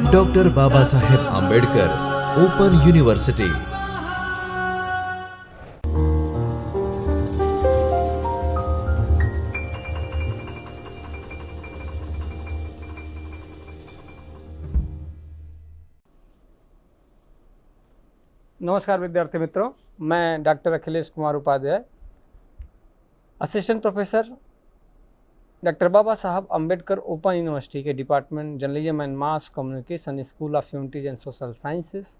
Doctor Baba Saheb Ambedkar open university. नमस्कार विद्यार्थी मित्रों, मैं doctor Akhilesh Kumar Upadhyay, assistant professor doctor Baba साहब अम्बेडकर ओपन यूनिवर्सिटी के department journalism and mass communication, school of humanities and social sciences,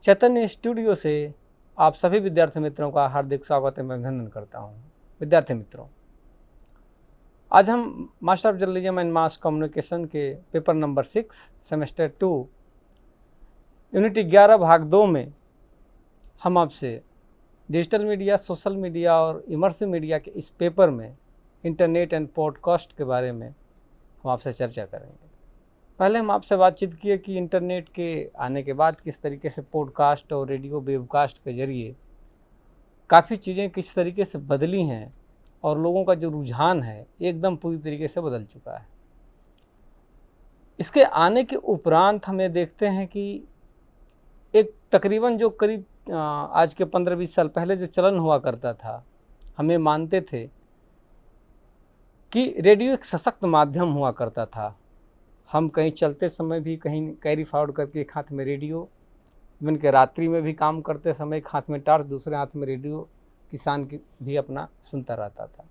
Chaitanya studio से आप सभी विद्यार्थी मित्रों का हार्दिक स्वागत एवं अभिनंदन करता हूँ। विद्यार्थी मित्रों, आज हम master of journalism and mass communication के पेपर नंबर 6 सेमेस्टर 2 यूनिट 11 भाग 2 में हम आपसे डिजिटल मीडिया, सोशल मीडिया और इमर्सिव मीडिया के इस पेपर में इंटरनेट एंड पॉडकास्ट के बारे में हम आपसे चर्चा करेंगे। पहले हम आपसे बातचीत किए कि इंटरनेट के आने के बाद किस तरीके से पॉडकास्ट और रेडियो वेबकास्ट के जरिए काफ़ी चीज़ें किस तरीके से बदली हैं और लोगों का जो रुझान है एकदम पूरी तरीके से बदल चुका है। इसके आने के उपरांत हमें देखते हैं कि एक तकरीबन जो करीब आज के 15-20 साल पहले जो चलन हुआ करता था, हमें मानते थे कि रेडियो एक सशक्त माध्यम हुआ करता था। हम कहीं चलते समय भी कहीं कैरी फॉरवर्ड करके एक हाथ में रेडियो, इवन के रात्रि में भी काम करते समय एक हाथ में टॉर्च, दूसरे हाथ में रेडियो, किसान की भी अपना सुनता रहता था।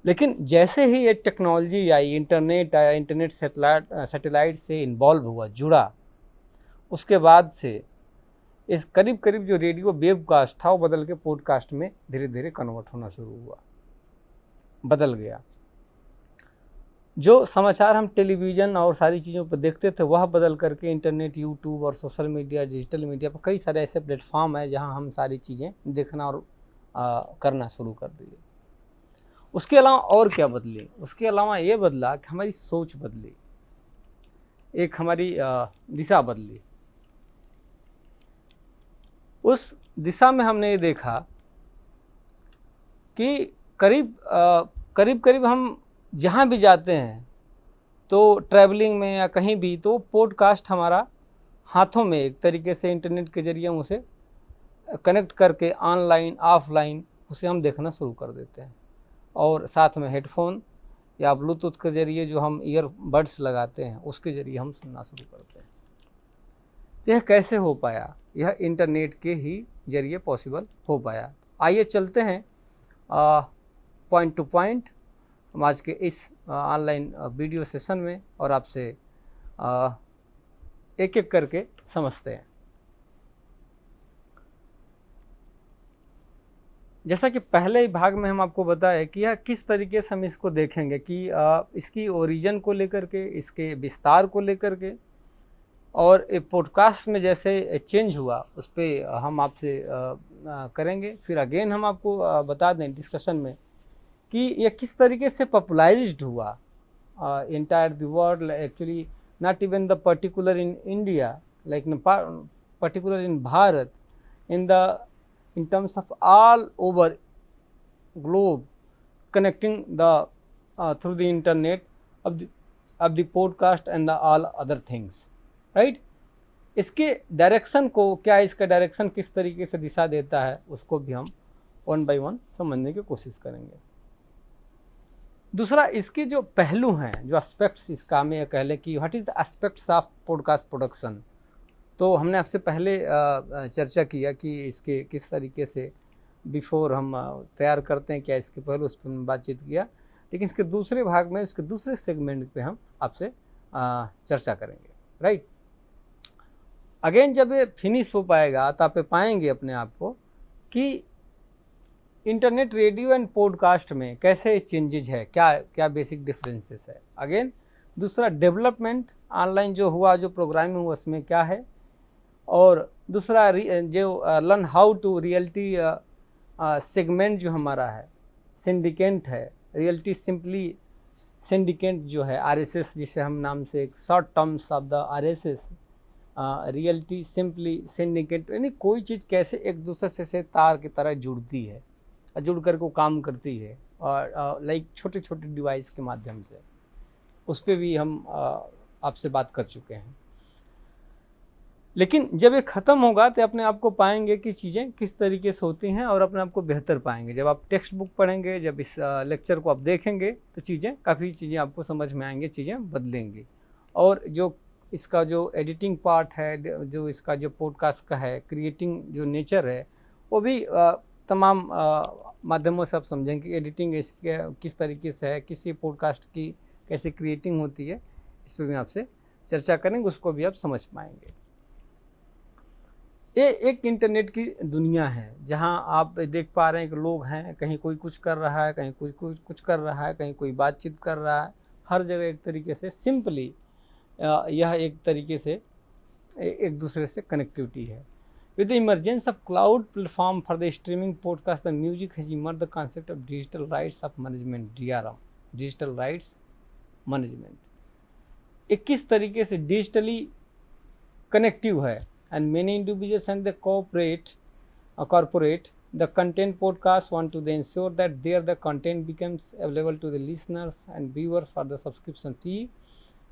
लेकिन जैसे ही ये टेक्नोलॉजी आई, इंटरनेट आया, इंटरनेट सैटेलाइट से इन्वॉल्व हुआ, जुड़ा, उसके बाद से इस करीब करीब जो रेडियो वेबकास्ट था वो बदल के पॉडकास्ट में धीरे धीरे कन्वर्ट होना शुरू हुआ, बदल गया। जो समाचार हम टेलीविज़न और सारी चीज़ों पर देखते थे वह बदल करके इंटरनेट, यूट्यूब और सोशल मीडिया, डिजिटल मीडिया पर कई सारे ऐसे प्लेटफॉर्म हैं जहां हम सारी चीज़ें देखना और करना शुरू कर दिए। उसके अलावा और क्या बदली? उसके अलावा ये बदला कि हमारी सोच बदली, एक हमारी दिशा बदली। उस दिशा में हमने ये देखा कि करीब करीब हम जहाँ भी जाते हैं तो ट्रैवलिंग में या कहीं भी, तो पॉडकास्ट हमारा हाथों में एक तरीके से इंटरनेट के जरिए हम उसे कनेक्ट करके ऑनलाइन ऑफलाइन उसे हम देखना शुरू कर देते हैं। और साथ में हेडफोन या ब्लूटूथ के जरिए जो हम ईयरबड्स लगाते हैं उसके जरिए हम सुनना शुरू करते हैं। यह कैसे हो पाया? यह इंटरनेट के ही जरिए पॉसिबल हो पाया। आइए चलते हैं पॉइंट टू पॉइंट हम आज के इस ऑनलाइन वीडियो सेशन में और आपसे एक एक करके समझते हैं। जैसा कि पहले ही भाग में हम आपको बताया कि यह किस तरीके से हम इसको देखेंगे कि इसकी ओरिजिन को लेकर के, इसके विस्तार को लेकर के, और एक पॉडकास्ट में जैसे चेंज हुआ उस पर हम आपसे करेंगे। फिर अगेन हम आपको बता दें डिस्कशन में कि यह किस तरीके से पॉपुलराइज्ड हुआ entire the world, actually not even the particular in India, like particular in Bharat, in terms of all over globe, connecting the through the internet of the podcast and the all other things, right? इसके direction को, क्या इसका direction किस तरीके से दिशा देता है, उसको भी हम वन बाय वन समझने की कोशिश करेंगे। दूसरा, इसके जो पहलू हैं, जो एस्पेक्ट्स, इसका हमें कह लें कि what is the aspects of podcast production. तो हमने आपसे पहले चर्चा किया कि इसके किस तरीके से बिफोर हम तैयार करते हैं, क्या इसके पहले, उस पर बातचीत किया। लेकिन इसके दूसरे भाग में, इसके दूसरे सेगमेंट पे हम आपसे चर्चा करेंगे, राइट। अगेन जब ये फिनिश हो पाएगा तो आप पाएंगे अपने आप को कि इंटरनेट, रेडियो एंड पॉडकास्ट में कैसे चेंजेज है, क्या क्या बेसिक डिफरेंसेस है। अगेन दूसरा, डेवलपमेंट ऑनलाइन जो हुआ, जो प्रोग्रामिंग हुआ, उसमें क्या है। और दूसरा, जो learn how to reality segment जो हमारा है, सिंडिकेट है, रियलिटी सिंपली सिंडिकेट जो है, आरएसएस जिसे हम नाम से, एक short terms of the RSS, reality simply syndicate, यानी कोई चीज़ कैसे एक दूसरे से तार की तरह जुड़ती है, जुड़ कर को काम करती है, और लाइक छोटे छोटे डिवाइस के माध्यम से। उस पे भी हम आपसे बात कर चुके हैं। लेकिन जब ये ख़त्म होगा तो अपने आप को पाएंगे कि चीज़ें किस तरीके से होती हैं और अपने आप को बेहतर पाएंगे। जब आप टेक्स्ट बुक पढ़ेंगे, जब इस लेक्चर को आप देखेंगे तो काफ़ी चीज़ें आपको समझ में आएंगी, चीज़ें बदलेंगी। और जो इसका जो एडिटिंग पार्ट है, जो इसका जो पॉडकास्ट का है, क्रिएटिंग जो नेचर है, वो भी तमाम माध्यमों से आप समझेंगे कि एडिटिंग इसके किस तरीके से है, किसी पॉडकास्ट की कैसे क्रिएटिंग होती है, इस पर भी आपसे चर्चा करेंगे, उसको भी आप समझ पाएंगे। ये एक इंटरनेट की दुनिया है जहां आप देख पा रहे हैं कि लोग हैं, कहीं कोई कुछ कर रहा है, कहीं कोई कुछ कर रहा है, कहीं कोई बातचीत कर रहा है। हर जगह एक तरीके से सिंपली यह एक तरीके से एक दूसरे से कनेक्टिविटी है। With the emergence of cloud platform for the streaming podcast, the music has emerged the concept of digital rights of management, DRM, digital rights management. एक किस तरीके से डिजिटली कनेक्टिव है, and many individuals and the corporate the content podcasts want to ensure that the content becomes available to the listeners and viewers for the subscription fee.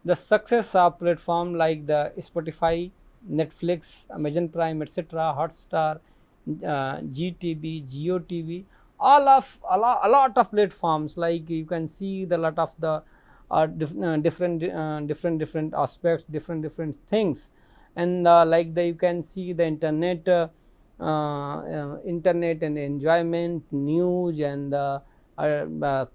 The success of platform like the Spotify, Netflix, Amazon Prime, etc., Hotstar, GTV, GeoTV, a lot of platforms, like you can see the lot of the different aspects, different things. And you can see the internet and enjoyment, news, and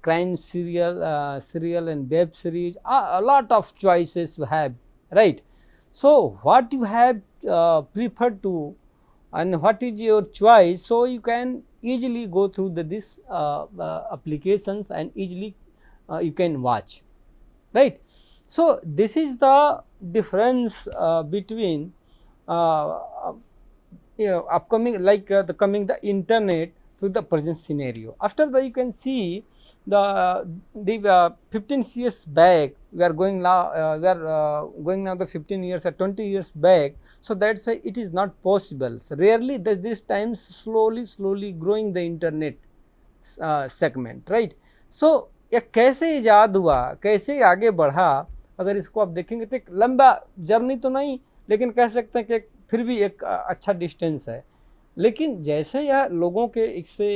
crime serial and web series, a lot of choices you have, right? So what you have preferred to and what is your choice, so you can easily go through this applications and easily you can watch, right? So this is the difference between upcoming the internet to the present scenario. After that, you can see the 15 years back, we are going now the 15 years or 20 years back. So that's why it is not possible. So rarely this times slowly growing the internet segment, right? So ये कैसे इजाद हुआ, कैसे आगे बढ़ा, अगर इसको आप देखेंगे तो एक लंबा जर्नी तो नहीं, लेकिन कह सकते हैं कि फिर भी एक अच्छा डिस्टेंस है। लेकिन जैसे यह लोगों के इससे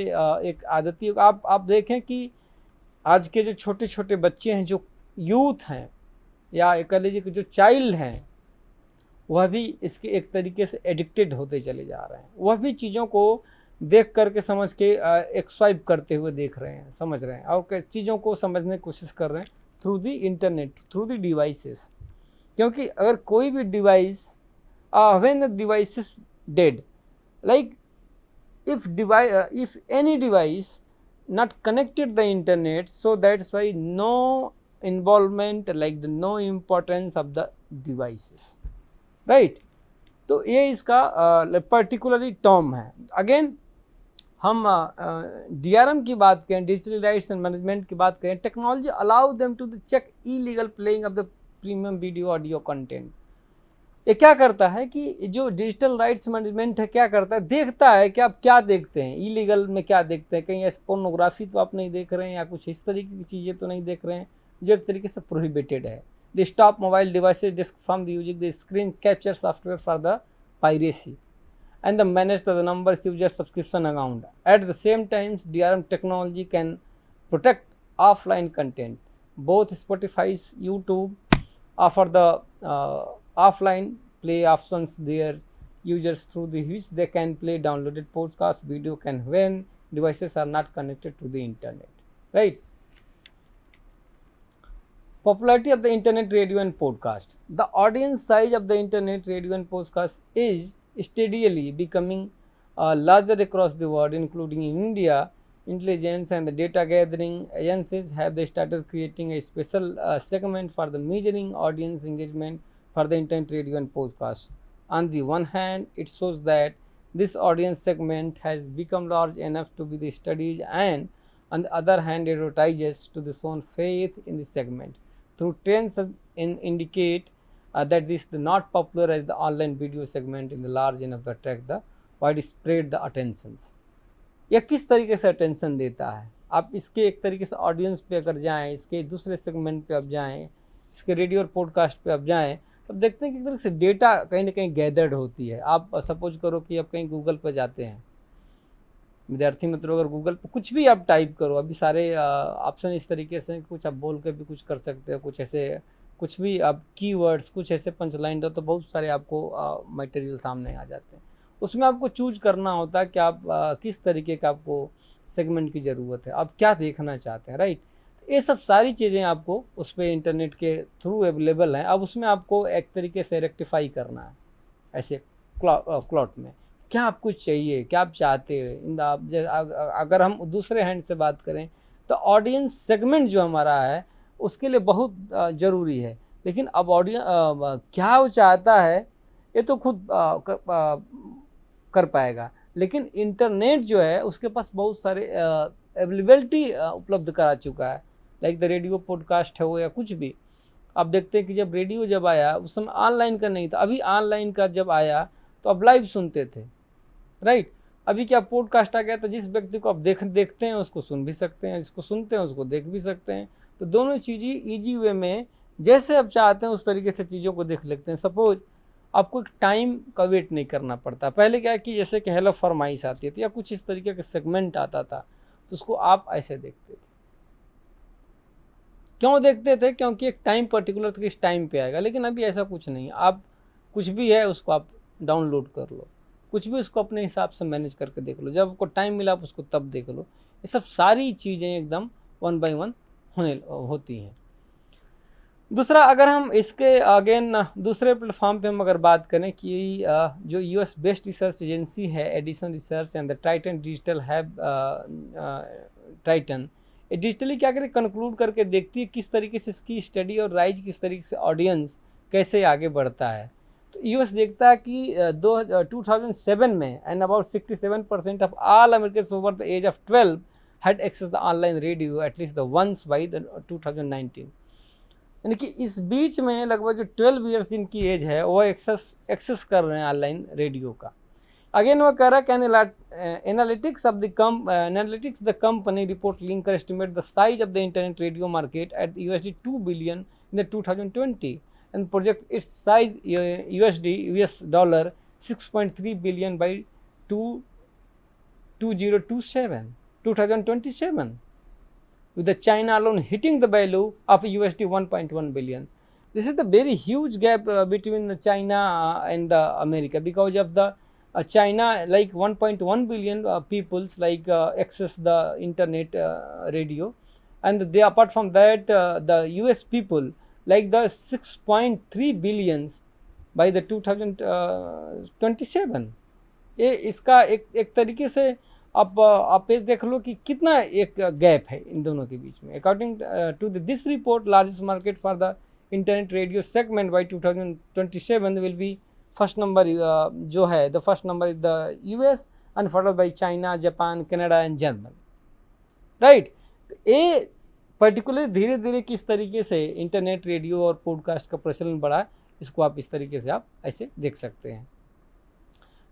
एक आदती, आप देखें कि आज के जो छोटे छोटे बच्चे हैं, जो यूथ हैं, या कह लीजिए कि जो चाइल्ड हैं, वह भी इसके एक तरीके से एडिक्टेड होते चले जा रहे हैं। वह भी चीज़ों को देख करके समझ के एक्सवाइप करते हुए देख रहे हैं, समझ रहे हैं, और चीज़ों को समझने की कोशिश कर रहे हैं through the internet, through the devices. क्योंकि अगर कोई भी device when the device is dead, like if any device not connected the internet, so that's why no involvement, like the no importance of the devices, right? तो ये इसका particularly term है। Again हम DRM की बात करें, digital rights and management की बात करें, technology allow them to check illegal playing of the premium video audio content. ये क्या करता है कि जो डिजिटल राइट्स मैनेजमेंट है, क्या करता है, देखता है कि आप क्या देखते हैं, इलीगल में क्या देखते हैं, कहीं ऐसे पोर्नोग्राफी तो आप नहीं देख रहे हैं, या कुछ इस तरीके की चीज़ें तो नहीं देख रहे हैं जो एक तरीके से प्रोहिबिटेड है। They stop mobile devices from using the screen capture software for the piracy, and the manage the numbers user subscription account. At the same time, DRM technology can protect offline content. Both Spotify's YouTube offer the offline play options their users through the which they can play downloaded podcast video can when devices are not connected to the internet, right? Popularity of the internet radio and podcast. The audience size of the internet radio and podcast is steadily becoming larger across the world, including in India. Intelligence and the data gathering agencies have they started creating a special segment for the measuring audience engagement for the internet radio and podcast. On the one hand, it shows that this audience segment has become large enough to be the studies, and on the other hand, it advertises to the shown faith in the segment. Through trends indicate that this is not popular as the online video segment in the large enough to attract the widespread the attentions. यह किस तरीके से attention देता है, आप इसके एक तरीके से ऑडियंस पे अगर जाएं, इसके दूसरे सेगमेंट पे आप जाएं, इसके रेडियो और पॉडकास्ट पे आप जाएं, तब देखते हैं कि एक तरह से डेटा कहीं ना कहीं गैदर्ड होती है। आप सपोज करो कि आप कहीं गूगल पर जाते हैं, विद्यार्थी मित्रों, अगर गूगल पर कुछ भी आप टाइप करो, अभी सारे ऑप्शन इस तरीके से कुछ आप बोल के भी कुछ कर सकते हो, कुछ ऐसे कुछ भी आप कीवर्ड्स, कुछ ऐसे पंचलाइन दो तो बहुत सारे आपको मटेरियल सामने आ जाते हैं। उसमें आपको चूज करना होता है कि आप किस तरीके का आपको सेगमेंट की ज़रूरत है, आप क्या देखना चाहते हैं, राइट। ये सब सारी चीज़ें आपको उस पर इंटरनेट के थ्रू अवेलेबल हैं। अब उसमें आपको एक तरीके से रेक्टिफाई करना है ऐसे क्लॉट में, क्या आपको चाहिए, क्या आप चाहते हैं। अगर हम दूसरे हैंड से बात करें तो ऑडियंस सेगमेंट जो हमारा है उसके लिए बहुत ज़रूरी है। लेकिन अब ऑडियंस क्या वो चाहता है ये तो खुद कर पाएगा, लेकिन इंटरनेट जो है उसके पास बहुत सारे अवेलेबिलिटी उपलब्ध करा चुका है, लाइक द रेडियो पॉडकास्ट है वो या कुछ भी। आप देखते हैं कि जब रेडियो जब आया उस समय ऑनलाइन का नहीं था, अभी ऑनलाइन का जब आया तो आप लाइव सुनते थे, राइट। अभी क्या पॉडकास्ट आ गया तो जिस व्यक्ति को आप देखते हैं उसको सुन भी सकते हैं, जिसको सुनते हैं उसको देख भी सकते हैं। तो दोनों चीज़ें ईजी वे में जैसे आप चाहते हैं उस तरीके से चीज़ों को देख लेते हैं। सपोज आपको एक टाइम का वेट नहीं करना पड़ता। पहले क्या है कि जैसे कि हेलो फरमाइश आती थी या कुछ इस तरीके का सेगमेंट आता था तो उसको आप ऐसे देखते थे। क्यों देखते थे? क्योंकि एक टाइम पर्टिकुलर था कि इस टाइम पे आएगा। लेकिन अभी ऐसा कुछ नहीं, आप कुछ भी है उसको आप डाउनलोड कर लो, कुछ भी उसको अपने हिसाब से मैनेज करके देख लो, जब आपको टाइम मिला आप उसको तब देख लो। ये सब सारी चीज़ें एकदम 1 by 1 होती हैं। दूसरा, अगर हम इसके अगेन दूसरे प्लेटफॉर्म पे हम अगर बात करें कि जो यूएस बेस्ड रिसर्च एजेंसी है Edison research and the Triton digital हैब, ट्राइटन ये डिजिटली क्या करे कंक्लूड करके देखती है किस तरीके से इसकी स्टडी और राइज किस तरीके से ऑडियंस कैसे आगे बढ़ता है। तो यूएस देखता है कि 2007 में and about 67% of all Americans over the age of 12 had access the online radio at least the once by the 2019। यानी कि इस बीच में लगभग जो 12 ईयर्स जिनकी एज है वो एक्सेस कर रहे हैं ऑनलाइन रेडियो का। अगेन वो कह रहा है कि analytics the company report linker estimate the size of the internet radio market at $2 billion in the 2020 and project its size US dollar $6.3 billion by 2027, with the China alone hitting the value of $1.1 billion. This is the very huge gap between the China and the America, because of the China like 1.1 billion peoples like access the internet radio, and they apart from that the US people like the 6.3 billions by the 2027। ये इसका एक तरीके से आप ये देख लो कि कितना एक गैप है इन दोनों के बीच में। According to this report, largest market for the internet radio segment by 2027 will be first number, जो है the first number is the US and followed by China, Japan, Canada and German, right. ये particular धीरे धीरे किस तरीके से internet radio और podcast का प्रचलन बढ़ा, इसको आप इस तरीके से आप ऐसे देख सकते हैं।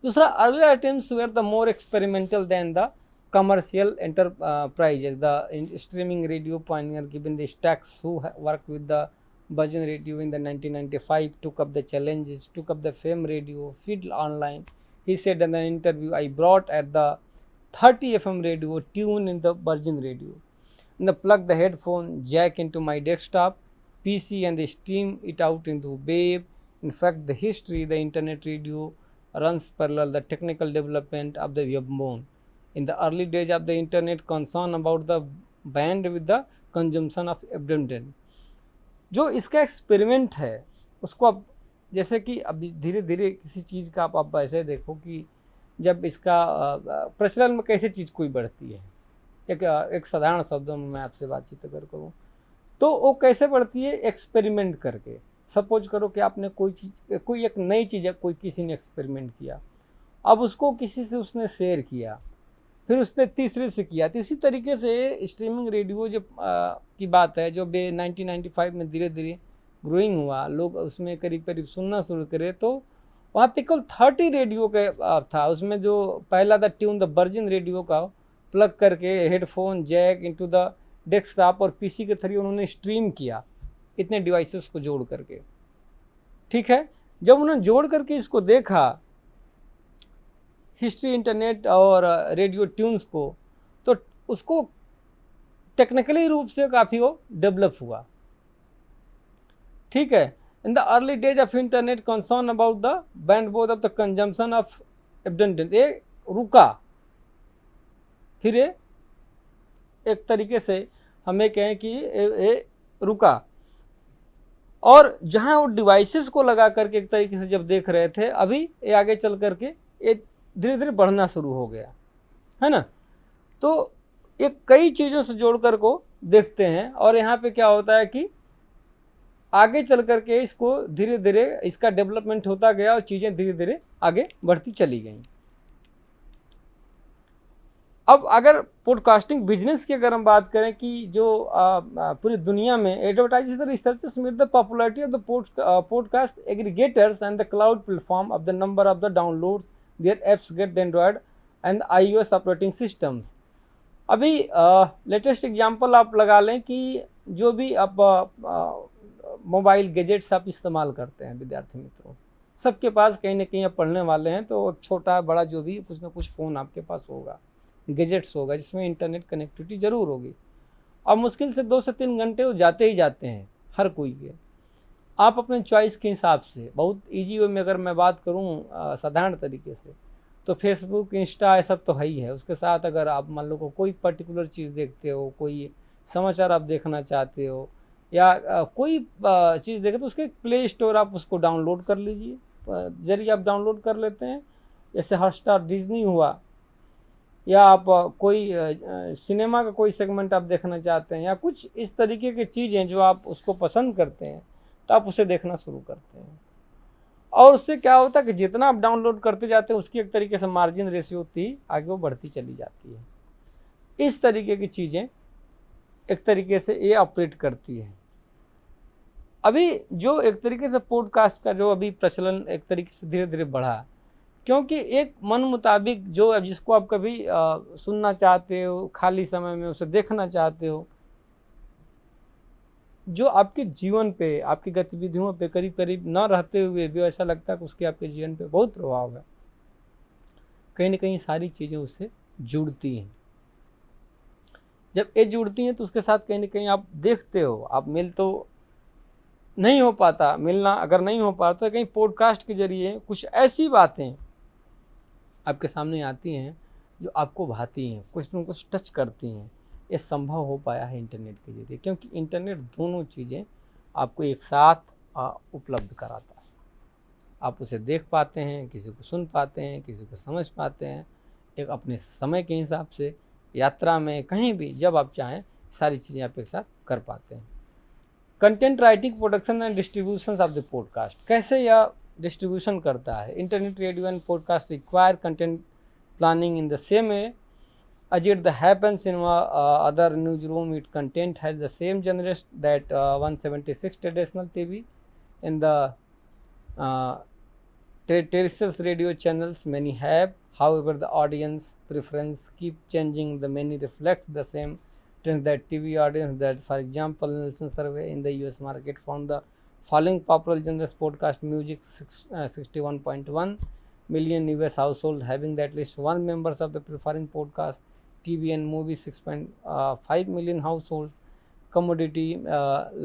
दूसरा, earlier attempts were the more experimental than the commercial enterprises. The streaming radio pioneer given the Stax, who worked with the Virgin Radio in the 1995, took up the challenges, took up the FM radio, feed online. He said in an interview, I brought at the 30 FM radio tune in the Virgin Radio, and I plug the headphone jack into my desktop PC and they stream it out into web. In fact, the history, the internet radio runs parallel the technical development of the webphone. In the early days of the internet, concern about the band with the consumption of abundant। जो इसका experiment है उसको आप जैसे कि अभी धीरे धीरे किसी चीज़ का आप ऐसे देखो कि जब इसका प्रचलन में कैसे चीज़ कोई बढ़ती है, एक साधारण शब्दों में मैं आपसे बातचीत अगर करूँ तो वो कैसे बढ़ती है, एक्सपेरिमेंट करके। सपोज करो कि आपने कोई एक नई चीज़ है, कोई किसी ने एक्सपेरिमेंट किया, अब उसको किसी से उसने शेयर किया, फिर उसने तीसरे से किया। तो इसी तरीके से स्ट्रीमिंग रेडियो जो की बात है जो 1995 में धीरे धीरे ग्रोइंग हुआ, लोग उसमें करीब करीब सुनना शुरू करे, तो वहाँ पे केवल 30 रेडियो के था। उसमें जो पहला था ट्यून द वर्जिन रेडियो का प्लग करके headphone jack into the desktop और पीसी के थ्रू उन्होंने स्ट्रीम किया। इतने डिवाइसेस को जोड़ करके। ठीक है, जब उन्होंने जोड़ करके इसको देखा हिस्ट्री, इंटरनेट और रेडियो ट्यून्स को, तो उसको टेक्निकली रूप से काफ़ी वो डेवलप हुआ। ठीक है, in the early days of internet concern about the bandwidth of the consumption of abundant, ये रुका, फिर ये एक तरीके से हमें कहें कि ये रुका, और जहां वो डिवाइसेस को लगा करके एक तरीके से जब देख रहे थे, अभी ये आगे चल करके ये धीरे धीरे बढ़ना शुरू हो गया, है ना। तो ये कई चीज़ों से जोड़ कर को देखते हैं, और यहाँ पे क्या होता है कि आगे चल करके इसको धीरे धीरे इसका डेवलपमेंट होता गया और चीज़ें धीरे धीरे आगे बढ़ती चली गई। अब अगर पॉडकास्टिंग बिजनेस की अगर हम बात करें कि जो पूरी दुनिया में advertisers researchers made the popularity of the podcast aggregators and the cloud platform of the number of the downloads their apps get the Android and iOS operating systems. अभी लेटेस्ट एग्जांपल आप लगा लें कि जो भी आप मोबाइल गैजेट्स आप इस्तेमाल करते हैं विद्यार्थी मित्रों, सबके पास कहीं ना कहीं आप पढ़ने वाले हैं तो छोटा बड़ा जो भी कुछ ना कुछ फ़ोन आपके पास होगा, गैजेट्स होगा जिसमें इंटरनेट कनेक्टिविटी ज़रूर होगी। अब मुश्किल से 2 से 3 घंटे वो जाते ही जाते हैं हर कोई के। आप अपने चॉइस के हिसाब से बहुत इजी वे में अगर मैं बात करूं साधारण तरीके से, तो फेसबुक, इंस्टा ये सब तो है ही है। उसके साथ अगर आप मान लो कोई पर्टिकुलर चीज़ देखते हो, कोई समाचार आप देखना चाहते हो या कोई चीज़ देखें, तो उसके प्ले स्टोर आप उसको डाउनलोड कर लीजिए, जरिए आप डाउनलोड कर लेते हैं। जैसे हॉटस्टार, डिज्नी हुआ, या आप कोई सिनेमा का कोई सेगमेंट आप देखना चाहते हैं या कुछ इस तरीके की चीज़ें जो आप उसको पसंद करते हैं, तो आप उसे देखना शुरू करते हैं। और उससे क्या होता है कि जितना आप डाउनलोड करते जाते हैं उसकी एक तरीके से मार्जिन रेशियो होती आगे वो बढ़ती चली जाती है। इस तरीके की चीज़ें एक तरीके से ये ऑपरेट करती है। अभी जो एक तरीके से पॉडकास्ट का जो अभी प्रचलन एक तरीके से धीरे धीरे बढ़ा, क्योंकि एक मन मुताबिक जो जिसको आप कभी सुनना चाहते हो, खाली समय में उसे देखना चाहते हो, जो आपके जीवन पे, आपकी गतिविधियों पे करीब करीब न रहते हुए भी ऐसा लगता है कि उसके आपके जीवन पे बहुत प्रभाव है। कहीं ना कहीं सारी चीज़ें उससे जुड़ती हैं। जब ये जुड़ती हैं तो उसके साथ कहीं ना कहीं आप देखते हो, आप मिल तो नहीं हो पाता, मिलना अगर नहीं हो पाता तो कहीं पॉडकास्ट के जरिए कुछ ऐसी बातें आपके सामने आती हैं जो आपको भाती हैं, कुछ न कुछ टच करती हैं। ये संभव हो पाया है इंटरनेट के जरिए, क्योंकि इंटरनेट दोनों चीज़ें आपको एक साथ उपलब्ध कराता है। आप उसे देख पाते हैं, किसी को सुन पाते हैं, किसी को समझ पाते हैं, एक अपने समय के हिसाब से, यात्रा में, कहीं भी जब आप चाहें सारी चीज़ें आप एक साथ कर पाते हैं। Content writing, production and distribution of the podcast, कैसे यह डिस्ट्रीब्यूशन करता है। Internet, radio and podcast require content planning in the same way as it happens in other newsroom. It content has the same generation that 176 traditional TV in the terrestrial radio channels many have. However, the audience preference keep changing. The many reflects the same trend that TV audience that, for example, Nielsen survey in the US market found the following popular genres: podcast music 61.1 million US household having at least one members of the preferring podcast. TV and movie 6.5 million households. Commodity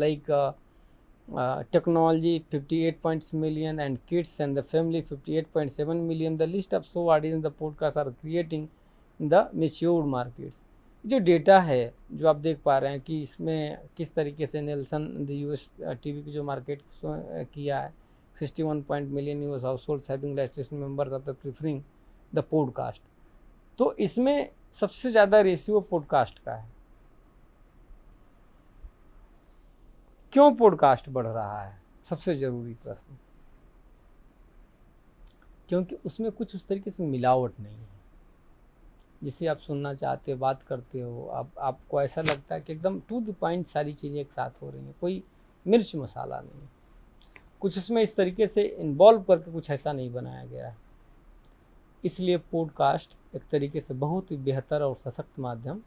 like technology 58 million and kids and the family 58.7 million. The list of show audience the podcasts are creating in the mature markets. जो data है जो आप देख पा रहे हैं कि इसमें किस तरीके से नेल्सन द यूएस टीवी की जो मार्केट किया है, 61 million US households having latest members of the preferring the podcast. तो इसमें सबसे ज़्यादा रेशियो पॉडकास्ट का है। क्यों पॉडकास्ट बढ़ रहा है? सबसे ज़रूरी प्रश्न, क्योंकि उसमें कुछ उस तरीके से मिलावट नहीं है जिसे आप सुनना चाहते हो, बात करते हो, आपको ऐसा लगता है कि एकदम टू द पॉइंट सारी चीज़ें एक साथ हो रही हैं, कोई मिर्च मसाला नहीं, कुछ इसमें इस तरीके से इन्वॉल्व करके कुछ ऐसा नहीं बनाया गया है। इसलिए पॉडकास्ट एक तरीके से बहुत ही बेहतर और सशक्त माध्यम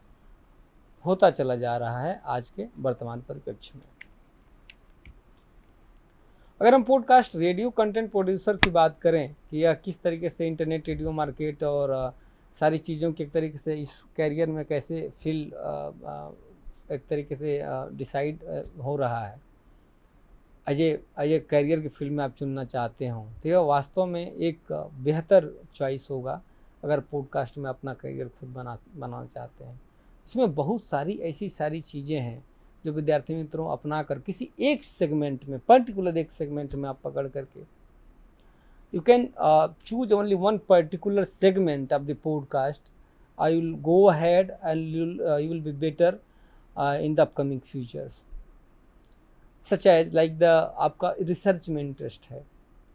होता चला जा रहा है आज के वर्तमान परिप्रेक्ष्य में। अगर हम पॉडकास्ट रेडियो कंटेंट प्रोड्यूसर की बात करें कि यह किस तरीके से इंटरनेट रेडियो मार्केट और सारी चीज़ों के एक तरीके से इस कैरियर में कैसे फील एक तरीके से डिसाइड हो रहा है, अजय कैरियर की फील्ड में आप चुनना चाहते हो, तो यह वास्तव में एक बेहतर चॉइस होगा अगर पॉडकास्ट में अपना कैरियर खुद बनाना चाहते हैं। इसमें बहुत सारी ऐसी सारी चीज़ें हैं जो विद्यार्थी मित्रों अपना कर किसी एक सेगमेंट में, पर्टिकुलर एक सेगमेंट में आप पकड़ करके you can choose only one particular segment of the podcast. I will go ahead and you will be better in the upcoming futures. Such as like the आपका रिसर्च में interest है,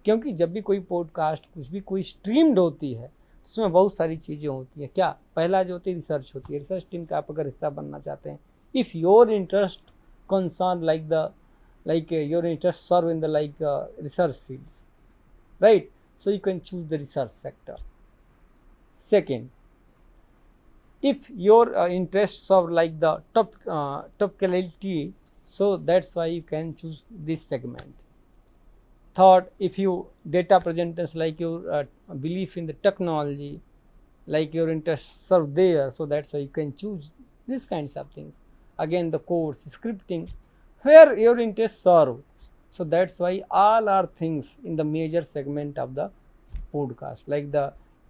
क्योंकि जब भी कोई पॉडकास्ट कुछ भी कोई स्ट्रीम्ड होती है उसमें बहुत सारी चीज़ें होती हैं। क्या पहला जो होती है रिसर्च होती है। रिसर्च टीम का आप अगर हिस्सा बनना चाहते हैं, if your interest concern like your interest serve in the research fields, right? So you can choose the research sector. Second, if your interests are like the top quality, so that's why you can choose this segment. Third, if you data presenters like your belief in the technology, like your interests are there, so that's why you can choose these kinds of things. Again, the course scripting, where your interests are, so that's why all are things in the major segment of the podcast. Like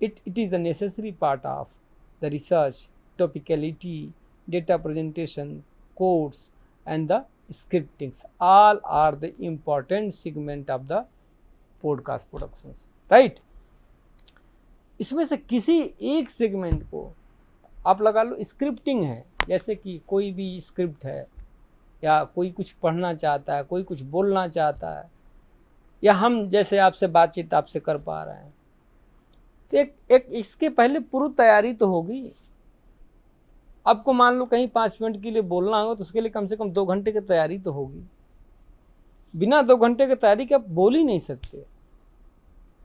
it is the necessary part of the research, topicality, data presentation, codes, and the scriptings. All are the important segment of the podcast productions, right? इसमें से किसी एक segment को आप लगा लो। Scripting है, जैसे कि कोई भी स्क्रिप्ट है, या कोई कुछ पढ़ना चाहता है, कोई कुछ बोलना चाहता है, या हम जैसे आपसे बातचीत आपसे कर पा रहे हैं, तो एक इसके पहले पूर्व तैयारी तो होगी। आपको मान लो कहीं 5 मिनट के लिए बोलना होगा तो उसके लिए कम से कम 2 घंटे की तैयारी तो होगी। बिना 2 घंटे की तैयारी के आप बोल ही नहीं सकते।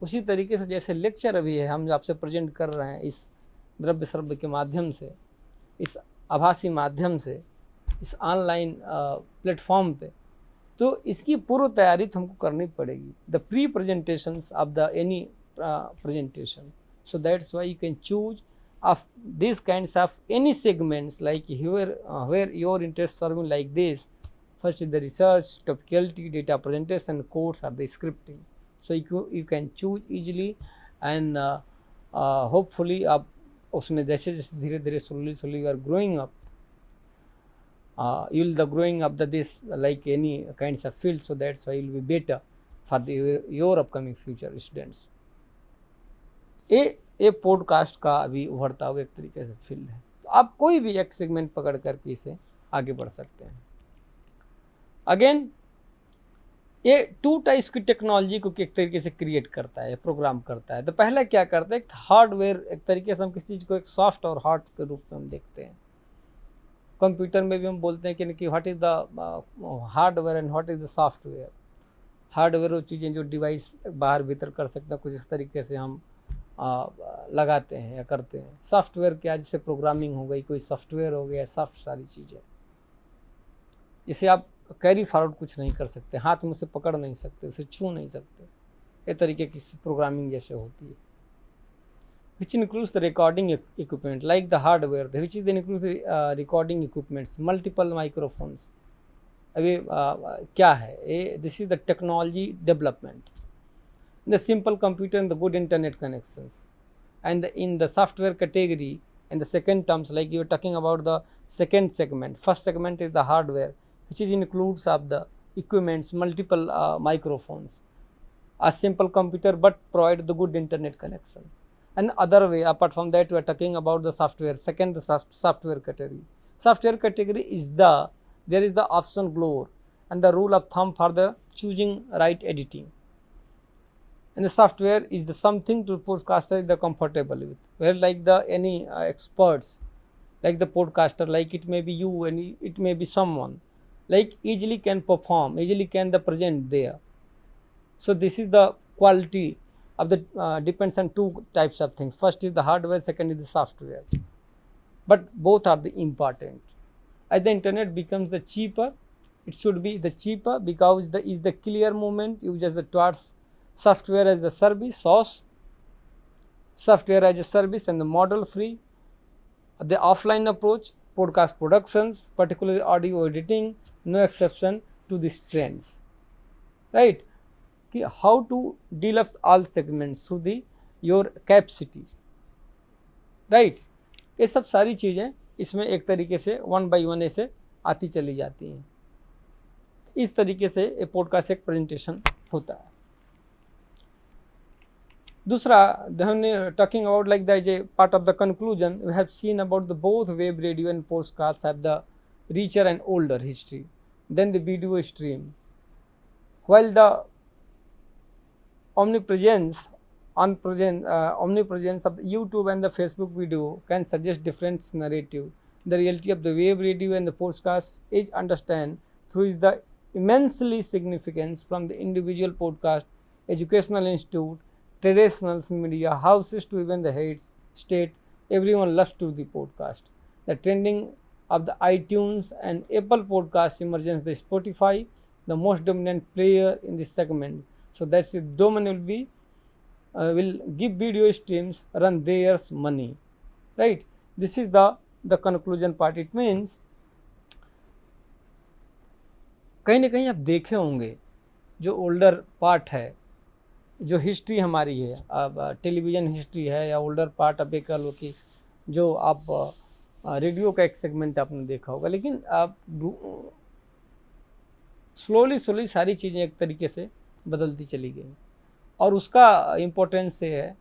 उसी तरीके से जैसे लेक्चर अभी है, हम आपसे प्रेजेंट कर रहे हैं इस द्रव्य श्रव्य के माध्यम से, इस आभासी माध्यम से, इस ऑनलाइन प्लेटफॉर्म पे, तो इसकी पूर्व तैयारी तो हमको करनी पड़ेगी। The pre presentations of the any presentation. So that's why you can choose of these kinds of any segments like where your interests serving like this. First is the research, topicality, data presentation, codes, or the scripting. So you can choose easily and hopefully आप उसमें जैसे जैसे धीरे धीरे slowly you are growing up, you will the growing up this like any kinds of field. So that's why you will be better for your upcoming future students. ये podcast का अभी उभरता हुआ एक तरीके से फील्ड है। तो आप कोई भी एक सेगमेंट पकड़ करके इसे आगे बढ़ सकते हैं। अगेन ये 2 टाइप्स की टेक्नोलॉजी को एक तरीके से क्रिएट करता है, प्रोग्राम करता है। तो पहला क्या करता है, एक हार्डवेयर, एक तरीके से हम किसी चीज़ को एक सॉफ्ट और हार्ड के रूप में हम देखते हैं। कंप्यूटर में भी हम बोलते हैं कि what is the hardware and what is the software. Hardware वो चीज़ें जो डिवाइस बाहर भीतर कर सकते हैं, कुछ इस तरीके से हम लगाते हैं या करते हैं। सॉफ्टवेयर क्या, जैसे प्रोग्रामिंग हो गई, कोई सॉफ्टवेयर हो गया, सॉफ्ट सारी चीज़ें, इसे आप कैरी फॉरवर्ड कुछ नहीं कर सकते, हाथ में उसे पकड़ नहीं सकते, उसे छू नहीं सकते। ये तरीके की प्रोग्रामिंग जैसे होती है। Which includes the recording equipment like the hardware, which is includes recording equipments, multiple microphones. अभी क्या है ये, this is the technology development, the simple computer and the good internet connections. And in the software category, in the second terms, like you are talking about the second segment, first segment is the hardware, which is includes of the equipments, multiple microphones, a simple computer but provide the good internet connection. And other way apart from that, we are talking about the software. Second, the software category. Software category is there is the option galore and the rule of thumb for the choosing right editing. And the software is the something to podcaster is the comfortable with, where like the any experts, like the podcaster, like it may be you and it may be someone, like easily can perform, easily can the present there. So this is the quality of the depends on 2 types of things. First is the hardware, second is the software, but both are the important. As the internet becomes the cheaper, it should be the cheaper because the is the clear movement uses the towards software as the service, SaaS, software as a service, and the model free. The offline approach, podcast productions, particularly audio editing, no exception to these trends, right? कि how to deal with all segments through the your capacity, right? ये सब सारी चीज़ें इसमें एक तरीके से one by one ऐसे आती चली जाती हैं। इस तरीके से ये पॉडकास्ट एक प्रेजेंटेशन होता है। दूसरा, हमने talking about like the a part of the conclusion, we have seen about the both web radio and podcast have the richer and older history than the video stream. While the omnipresence of the YouTube and the Facebook video can suggest different narrative, the reality of the web radio and the podcast is understand through is the immensely significance from the individual podcast, educational institute, traditional media houses to even the heads state. Everyone loves to the podcast. The trending of the iTunes and Apple Podcasts emergence, the Spotify, the most dominant player in this segment. So that's the domain will be will give video streams run their money, right? This is the conclusion part. It means कहीं ना कहीं आप देखे होंगे जो older part है, जो history हमारी है, अब टेलीविज़न हिस्ट्री है या ओल्डर पार्ट अब एक कह लो कि जो आप रेडियो का एक सेगमेंट आपने देखा होगा, लेकिन आप स्लोली सारी चीज़ें एक तरीके से बदलती चली गई। और उसका इम्पोर्टेंस ये है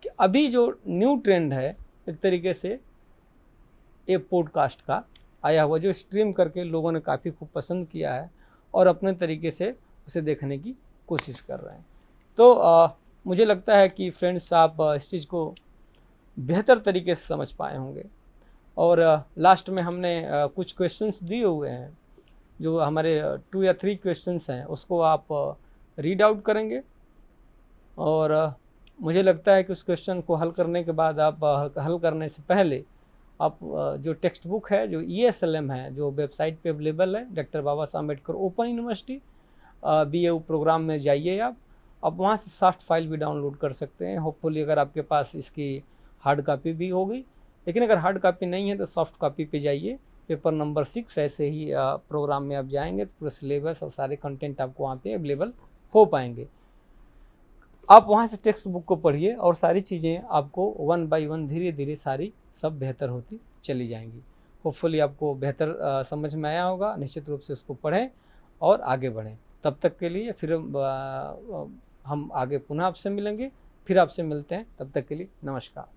कि अभी जो न्यू ट्रेंड है एक तरीके से ये पॉडकास्ट का आया हुआ, जो स्ट्रीम करके लोगों ने काफ़ी खूब पसंद किया है और अपने तरीके से उसे देखने की कोशिश कर रहे हैं। तो मुझे लगता है कि फ्रेंड्स आप इस चीज़ को बेहतर तरीके से समझ पाए होंगे। और लास्ट में हमने कुछ क्वेश्चंस दिए हुए हैं, जो हमारे 2 या 3 क्वेश्चंस हैं, उसको आप रीड आउट करेंगे और मुझे लगता है कि उस क्वेश्चन को हल करने के बाद आप हल करने से पहले आप जो टेक्स्ट बुक है, जो ESLM है, जो वेबसाइट पे अवेलेबल है, डॉक्टर बाबा साहब Ambedkar open university BAU programme में जाइए आप वहाँ से सॉफ्ट फाइल भी डाउनलोड कर सकते हैं। होपफुली अगर आपके पास इसकी हार्ड कापी भी होगी, लेकिन अगर हार्ड कापी नहीं है तो सॉफ्ट कापी पे जाइए, पेपर नंबर 6 ऐसे ही प्रोग्राम में आप जाएंगे तो पूरा सिलेबस और सारे कंटेंट आपको वहाँ पे अवेलेबल हो पाएंगे। आप वहाँ से टेक्स्ट बुक को पढ़िए और सारी चीज़ें आपको वन बाय वन धीरे धीरे सारी सब बेहतर होती चली जाएंगी। होपफुली आपको बेहतर समझ में आया होगा। निश्चित रूप से उसको पढ़ें और आगे बढ़ें। तब तक के लिए फिर हम आगे पुनः आपसे मिलेंगे, फिर आपसे मिलते हैं। तब तक के लिए नमस्कार।